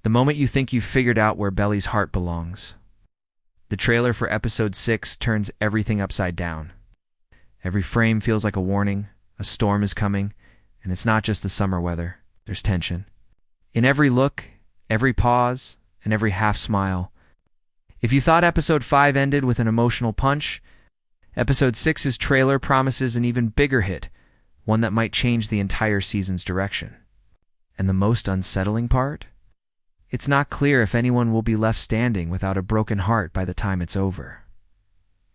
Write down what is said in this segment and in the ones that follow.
The moment you think you've figured out where Belly's heart belongs. The trailer for episode 6 turns everything upside down. Every frame feels like a warning, a storm is coming, and it's not just the summer weather, there's tension. In every look, every pause, and every half smile. If you thought episode 5 ended with an emotional punch, episode 6's trailer promises an even bigger hit, one that might change the entire season's direction. And the most unsettling part? It's not clear if anyone will be left standing without a broken heart by the time it's over.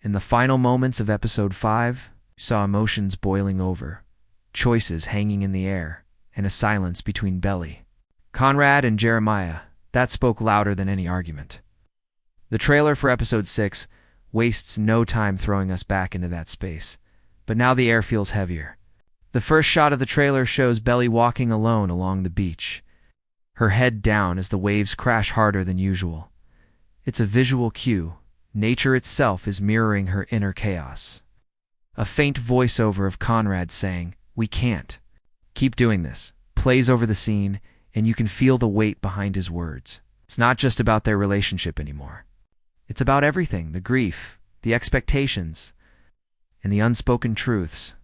In the final moments of episode 5, we saw emotions boiling over, choices hanging in the air, and a silence between Belly, Conrad, and Jeremiah that spoke louder than any argument. The trailer for episode 6 wastes no time throwing us back into that space, but now the air feels heavier. The first shot of the trailer shows Belly walking alone along the beach, her head down as the waves crash harder than usual. It's a visual cue. Nature itself is mirroring her inner chaos. A faint voiceover of Conrad saying, "We can't. Keep doing this," plays over the scene, and you can feel the weight behind his words. It's not just about their relationship anymore. It's about everything, the grief, the expectations, and the unspoken truths.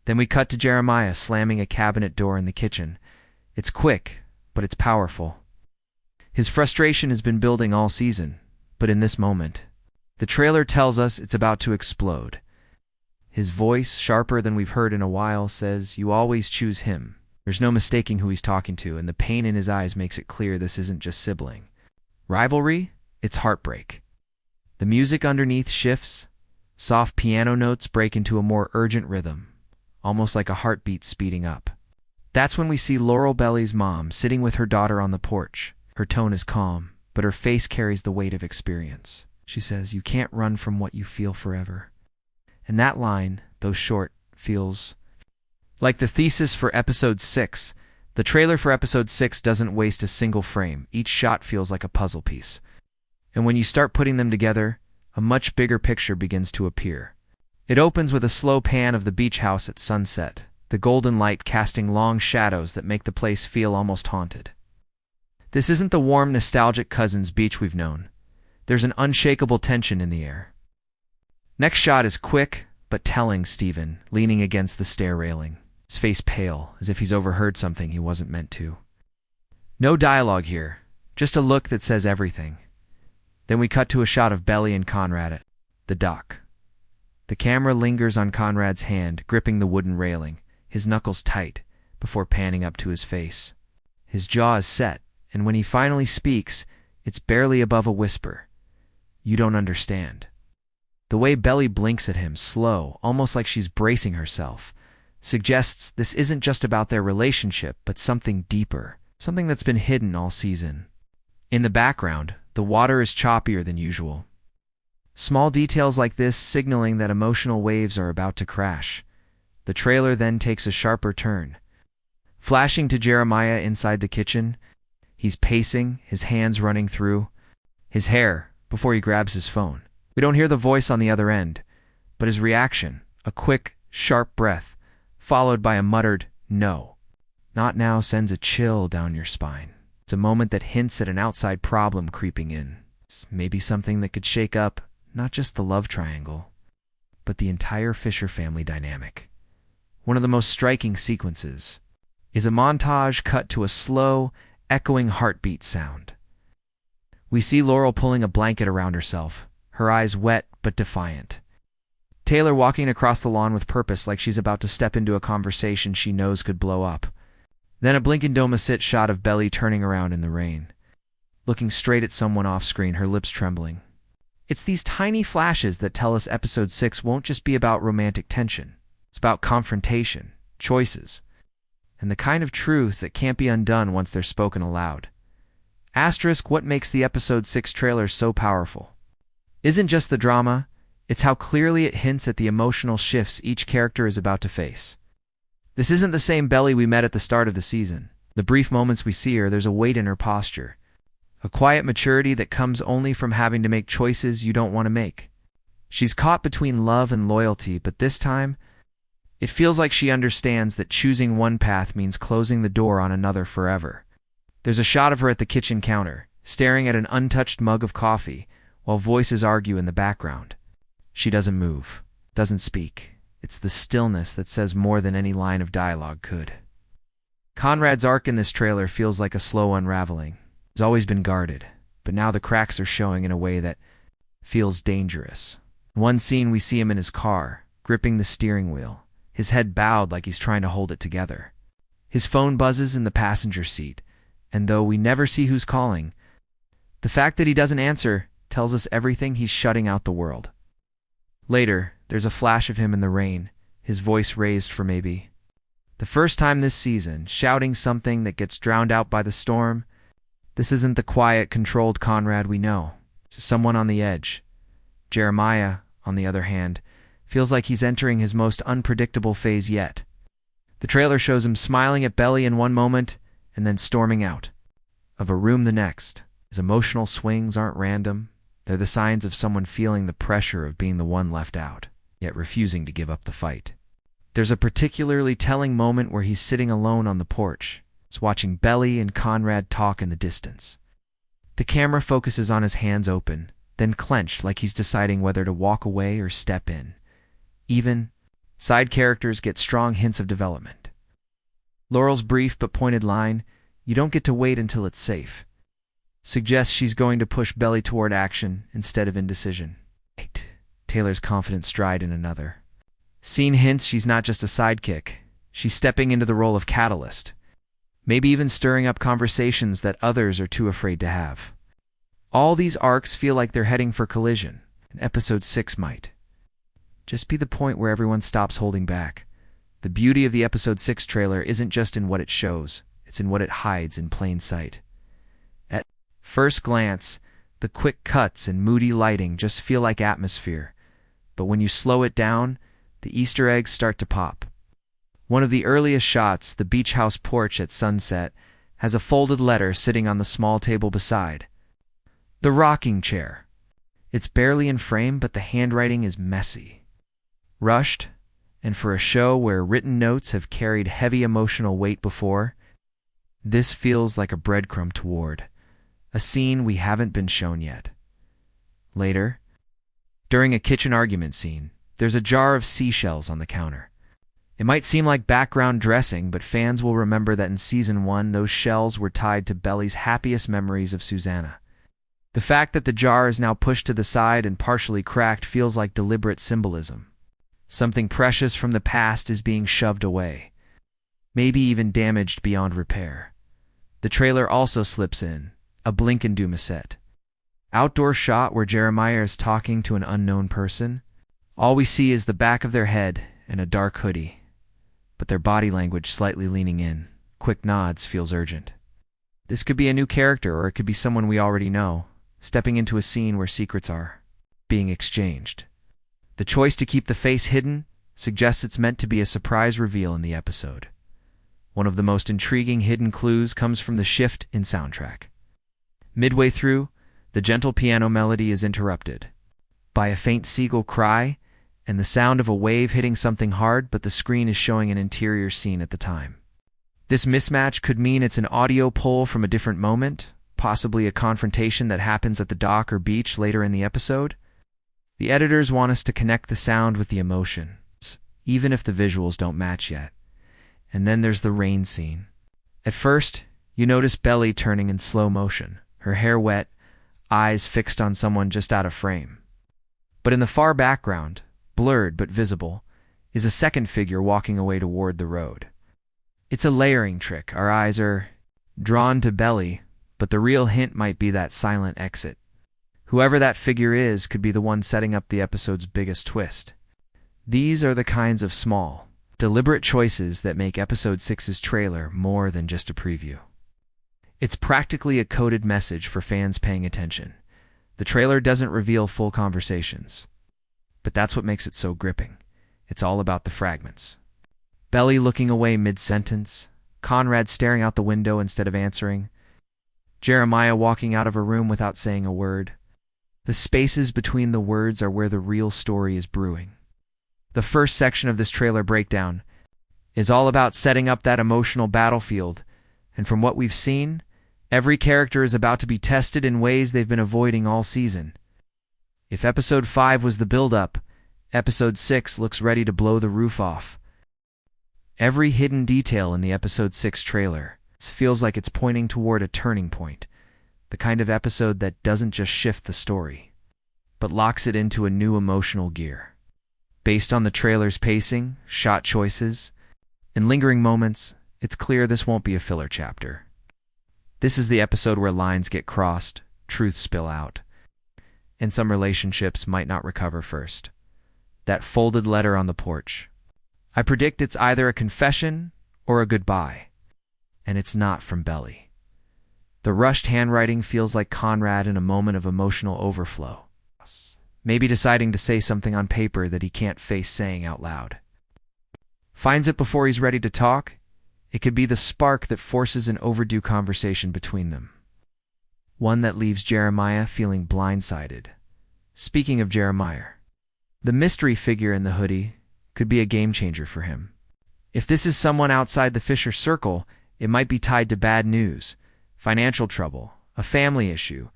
Then we cut to Jeremiah slamming a cabinet door in the kitchen. It's quick, but it's powerful. His frustration has been building all season, but in this moment, the trailer tells us it's about to explode. His voice, sharper than we've heard in a while, says, "You always choose him." There's no mistaking who he's talking to, and the pain in his eyes makes it clear this isn't just sibling rivalry, it's heartbreak. The music underneath shifts. Soft piano notes break into a more urgent rhythm, almost like a heartbeat speeding up. That's when we see Laurel Belly's mom sitting with her daughter on the porch. Her tone is calm, but her face carries the weight of experience. She says, "You can't run from what you feel forever." And that line, though short, feels like the thesis for episode 6. The trailer for episode 6 doesn't waste a single frame. Each shot feels like a puzzle piece. And when you start putting them together, a much bigger picture begins to appear. It opens with a slow pan of the beach house at sunset, the golden light casting long shadows that make the place feel almost haunted. This isn't the warm, nostalgic Cousins Beach we've known. There's an unshakable tension in the air. Next shot is quick, but telling. Stephen, leaning against the stair railing, his face pale, as if he's overheard something he wasn't meant to. No dialogue here, just a look that says everything. Then we cut to a shot of Belly and Conrad at the dock. The camera lingers on Conrad's hand, gripping the wooden railing, his knuckles tight, before panning up to his face. His jaw is set, and when he finally speaks, it's barely above a whisper. "You don't understand." The way Belly blinks at him, slow, almost like she's bracing herself, suggests this isn't just about their relationship, but something deeper, something that's been hidden all season. In the background, the water is choppier than usual. Small details like this signaling that emotional waves are about to crash. The trailer then takes a sharper turn. Flashing to Jeremiah inside the kitchen, he's pacing, his hands running through his hair before he grabs his phone. We don't hear the voice on the other end, but his reaction, a quick, sharp breath, followed by a muttered, "No, not now," sends a chill down your spine. It's a moment that hints at an outside problem creeping in. It's maybe something that could shake up not just the love triangle, but the entire Fisher family dynamic. One of the most striking sequences is a montage cut to a slow, echoing heartbeat sound. We see Laurel pulling a blanket around herself, her eyes wet but defiant. Taylor walking across the lawn with purpose, like she's about to step into a conversation she knows could blow up. Then a blink-and-doma-sit shot of Belly turning around in the rain, looking straight at someone off-screen, her lips trembling. It's these tiny flashes that tell us episode 6 won't just be about romantic tension. It's about confrontation, choices, and the kind of truths that can't be undone once they're spoken aloud. Asterisk, what makes the episode 6 trailer so powerful isn't just the drama, it's how clearly it hints at the emotional shifts each character is about to face. This isn't the same Belly we met at the start of the season. The brief moments we see her, there's a weight in her posture, a quiet maturity that comes only from having to make choices you don't want to make. She's caught between love and loyalty, but this time, it feels like she understands that choosing one path means closing the door on another forever. There's a shot of her at the kitchen counter, staring at an untouched mug of coffee, while voices argue in the background. She doesn't move, doesn't speak. It's the stillness that says more than any line of dialogue could. Conrad's arc in this trailer feels like a slow unraveling. He's always been guarded, but now the cracks are showing in a way that feels dangerous. In one scene, we see him in his car, gripping the steering wheel, his head bowed like he's trying to hold it together. His phone buzzes in the passenger seat, and though we never see who's calling, the fact that he doesn't answer tells us everything. He's shutting out the world. Later, there's a flash of him in the rain, his voice raised for maybe the first time this season, shouting something that gets drowned out by the storm. This isn't the quiet, controlled Conrad we know. It's someone on the edge. Jeremiah, on the other hand, feels like he's entering his most unpredictable phase yet. The trailer shows him smiling at Belly in one moment and then storming out of a room the next. His emotional swings aren't random. They're the signs of someone feeling the pressure of being the one left out, yet refusing to give up the fight. There's a particularly telling moment where he's sitting alone on the porch. He's watching Belly and Conrad talk in the distance. The camera focuses on his hands open, then clenched like he's deciding whether to walk away or step in. Even side characters get strong hints of development. Laurel's brief but pointed line, "You don't get to wait until it's safe," suggests she's going to push Belly toward action instead of indecision. Taylor's confident stride in another. Scene hints she's not just a sidekick. She's stepping into the role of catalyst, maybe even stirring up conversations that others are too afraid to have. All these arcs feel like they're heading for collision, and episode 6 might just be the point where everyone stops holding back. The beauty of the episode 6 trailer isn't just in what it shows, it's in what it hides in plain sight. At first glance, the quick cuts and moody lighting just feel like atmosphere, but when you slow it down, the Easter eggs start to pop. One of the earliest shots, the beach house porch at sunset, has a folded letter sitting on the small table beside the rocking chair. It's barely in frame, but the handwriting is messy, rushed, and for a show where written notes have carried heavy emotional weight before, this feels like a breadcrumb toward a scene we haven't been shown yet. Later, during a kitchen argument scene, there's a jar of seashells on the counter. It might seem like background dressing, but fans will remember that in Season 1, those shells were tied to Belly's happiest memories of Susanna. The fact that the jar is now pushed to the side and partially cracked feels like deliberate symbolism. Something precious from the past is being shoved away, maybe even damaged beyond repair. The trailer also slips in a blink and do set. Outdoor shot where Jeremiah is talking to an unknown person. All we see is the back of their head and a dark hoodie, but their body language slightly leaning in. Quick nods feels urgent. This could be a new character, or it could be someone we already know, stepping into a scene where secrets are being exchanged. The choice to keep the face hidden suggests it's meant to be a surprise reveal in the episode. One of the most intriguing hidden clues comes from the shift in soundtrack. Midway through, the gentle piano melody is interrupted by a faint seagull cry and the sound of a wave hitting something hard, but the screen is showing an interior scene at the time. This mismatch could mean it's an audio pull from a different moment, possibly a confrontation that happens at the dock or beach later in the episode. The editors want us to connect the sound with the emotion, even if the visuals don't match yet. And then there's the rain scene. At first, you notice Belly turning in slow motion, her hair wet, eyes fixed on someone just out of frame. But in the far background, blurred but visible, is a second figure walking away toward the road. It's a layering trick. Our eyes are drawn to Belly, but the real hint might be that silent exit. Whoever that figure is could be the one setting up the episode's biggest twist. These are the kinds of small, deliberate choices that make episode 6's trailer more than just a preview. It's practically a coded message for fans paying attention. The trailer doesn't reveal full conversations, but that's what makes it so gripping. It's all about the fragments. Belly looking away mid-sentence, Conrad staring out the window instead of answering, Jeremiah walking out of a room without saying a word. The spaces between the words are where the real story is brewing. The first section of this trailer breakdown is all about setting up that emotional battlefield, and from what we've seen, Every character is about to be tested in ways they've been avoiding all season. If Episode 5 was the build-up, Episode 6 looks ready to blow the roof off. Every hidden detail in the Episode 6 trailer feels like it's pointing toward a turning point, the kind of episode that doesn't just shift the story, but locks it into a new emotional gear. Based on the trailer's pacing, shot choices, and lingering moments, it's clear this won't be a filler chapter. This is the episode where lines get crossed, truths spill out, and some relationships might not recover first. That folded letter on the porch. I predict it's either a confession or a goodbye, and it's not from Belly. The rushed handwriting feels like Conrad in a moment of emotional overflow, maybe deciding to say something on paper that he can't face saying out loud. Finds it before he's ready to talk. It could be the spark that forces an overdue conversation between them. One that leaves Jeremiah feeling blindsided. Speaking of Jeremiah, the mystery figure in the hoodie could be a game changer for him. If this is someone outside the Fisher circle, it might be tied to bad news, financial trouble, a family issue,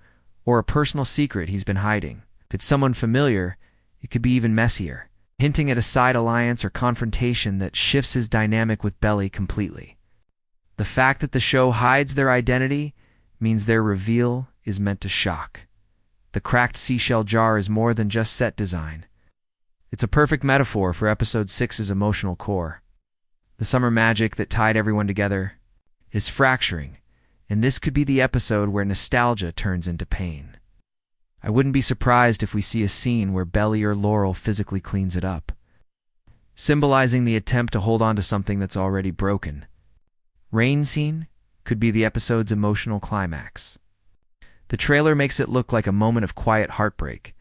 or a personal secret he's been hiding. If it's someone familiar, it could be even messier, hinting at a side alliance or confrontation that shifts his dynamic with Belly completely. The fact that the show hides their identity means their reveal is meant to shock. The cracked seashell jar is more than just set design. It's a perfect metaphor for Episode 6's emotional core. The summer magic that tied everyone together is fracturing, and this could be the episode where nostalgia turns into pain. I wouldn't be surprised if we see a scene where Belly or Laurel physically cleans it up, symbolizing the attempt to hold on to something that's already broken. Rain scene could be the episode's emotional climax. The trailer makes it look like a moment of quiet heartbreak,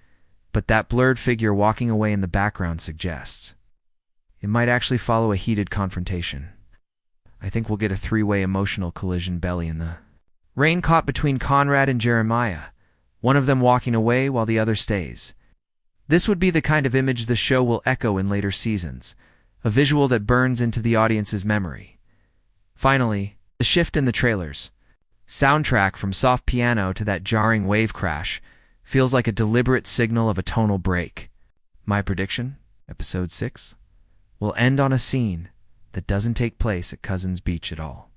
but that blurred figure walking away in the background suggests it might actually follow a heated confrontation. I think we'll get a three-way emotional collision. Belly in the rain caught between Conrad and Jeremiah, one of them walking away while the other stays. This would be the kind of image the show will echo in later seasons, a visual that burns into the audience's memory. Finally, the shift in the trailers. Soundtrack from soft piano to that jarring wave crash feels like a deliberate signal of a tonal break. My prediction, Episode 6, will end on a scene that doesn't take place at Cousins Beach at all.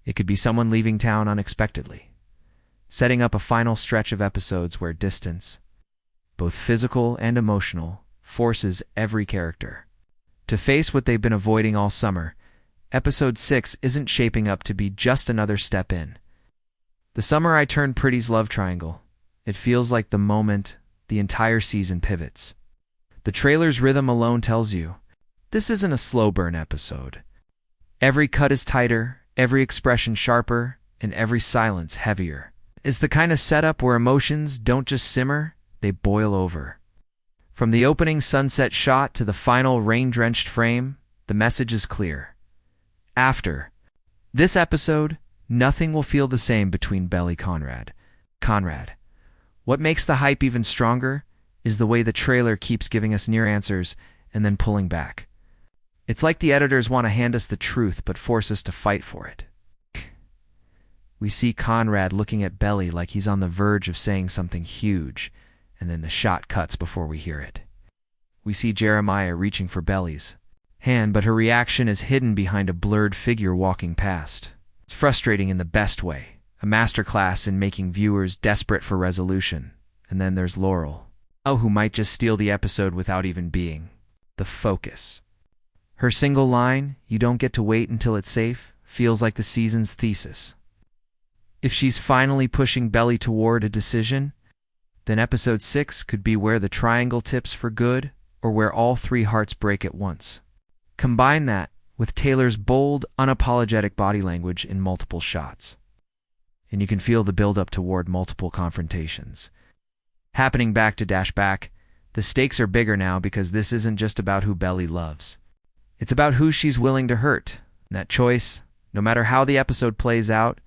It could be someone leaving town unexpectedly, setting up a final stretch of episodes where distance, both physical and emotional, forces every character to face what they've been avoiding all summer. Episode 6 isn't shaping up to be just another step in the Summer I Turned Pretty's love triangle. It feels like the moment the entire season pivots. The trailer's rhythm alone tells you this isn't a slow burn episode. Every cut is tighter, every expression sharper, and every silence heavier. It's the kind of setup where emotions don't just simmer, they boil over. From the opening sunset shot to the final rain-drenched frame, the message is clear. After this episode, nothing will feel the same between Belly Conrad. What makes the hype even stronger is the way the trailer keeps giving us near answers and then pulling back. It's like the editors want to hand us the truth but force us to fight for it. We see Conrad looking at Belly like he's on the verge of saying something huge, and then the shot cuts before we hear it. We see Jeremiah reaching for Belly's hand, but her reaction is hidden behind a blurred figure walking past. It's frustrating in the best way, a masterclass in making viewers desperate for resolution. And then there's Laurel, who might just steal the episode without even being the focus. Her single line, "You don't get to wait until it's safe," feels like the season's thesis. If she's finally pushing Belly toward a decision, then Episode 6 could be where the triangle tips for good or where all three hearts break at once. Combine that with Taylor's bold, unapologetic body language in multiple shots, and you can feel the build-up toward multiple confrontations. Happening back to back, the stakes are bigger now because this isn't just about who Belly loves. It's about who she's willing to hurt. And that choice, no matter how the episode plays out,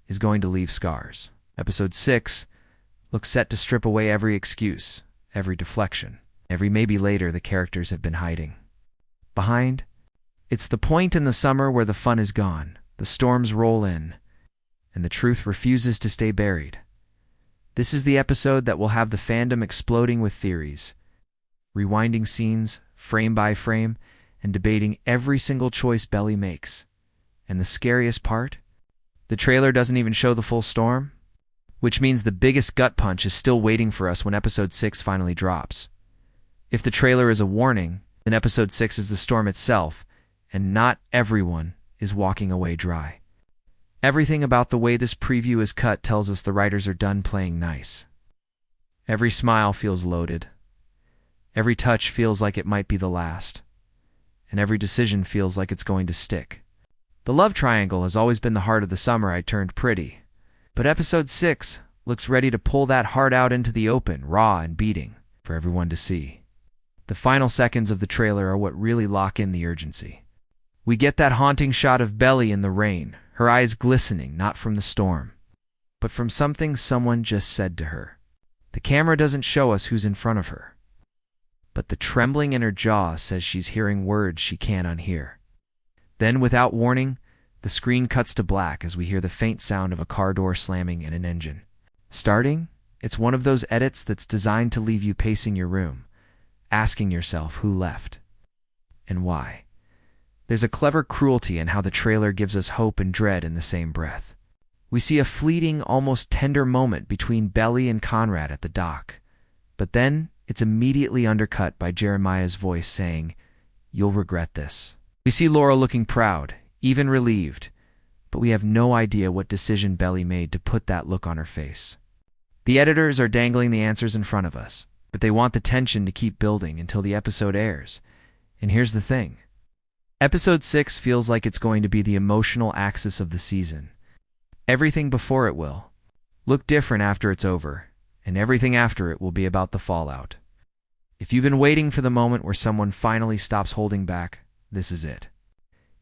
is going to leave scars. Episode 6 looks set to strip away every excuse, every deflection, every maybe later the characters have been hiding behind. It's the point in the summer where the fun is gone, the storms roll in, and the truth refuses to stay buried. This is the episode that will have the fandom exploding with theories, rewinding scenes, frame by frame, and debating every single choice Belly makes. And the scariest part? The trailer doesn't even show the full storm, which means the biggest gut punch is still waiting for us when episode 6 finally drops. If the trailer is a warning, then episode 6 is the storm itself, and not everyone is walking away dry. Everything about the way this preview is cut tells us the writers are done playing nice. Every smile feels loaded. Every touch feels like it might be the last. And every decision feels like it's going to stick. The love triangle has always been the heart of the summer I turned pretty. But episode 6 looks ready to pull that heart out into the open, raw and beating, for everyone to see. The final seconds of the trailer are what really lock in the urgency. We get that haunting shot of Belly in the rain, her eyes glistening, not from the storm, but from something someone just said to her. The camera doesn't show us who's in front of her, but the trembling in her jaw says she's hearing words she can't unhear. Then, without warning, the screen cuts to black as we hear the faint sound of a car door slamming and an engine starting. It's one of those edits that's designed to leave you pacing your room, asking yourself who left and why. There's a clever cruelty in how the trailer gives us hope and dread in the same breath. We see a fleeting, almost tender moment between Belly and Conrad at the dock, but then it's immediately undercut by Jeremiah's voice saying, "You'll regret this." We see Laura looking proud, even relieved, but we have no idea what decision Belly made to put that look on her face. The editors are dangling the answers in front of us, but they want the tension to keep building until the episode airs. And here's the thing. Episode 6 feels like it's going to be the emotional axis of the season. Everything before it will look different after it's over, and everything after it will be about the fallout. If you've been waiting for the moment where someone finally stops holding back, this is it.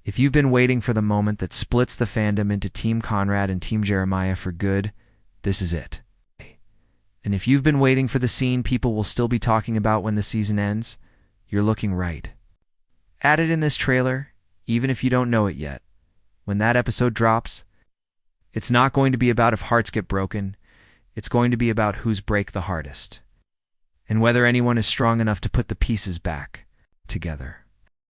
If you've been waiting for the moment that splits the fandom into Team Conrad and Team Jeremiah for good, this is it. And if you've been waiting for the scene people will still be talking about when the season ends, you're looking right. Added in this trailer, even if you don't know it yet, when that episode drops, it's not going to be about if hearts get broken, it's going to be about whose break the hardest, and whether anyone is strong enough to put the pieces back together.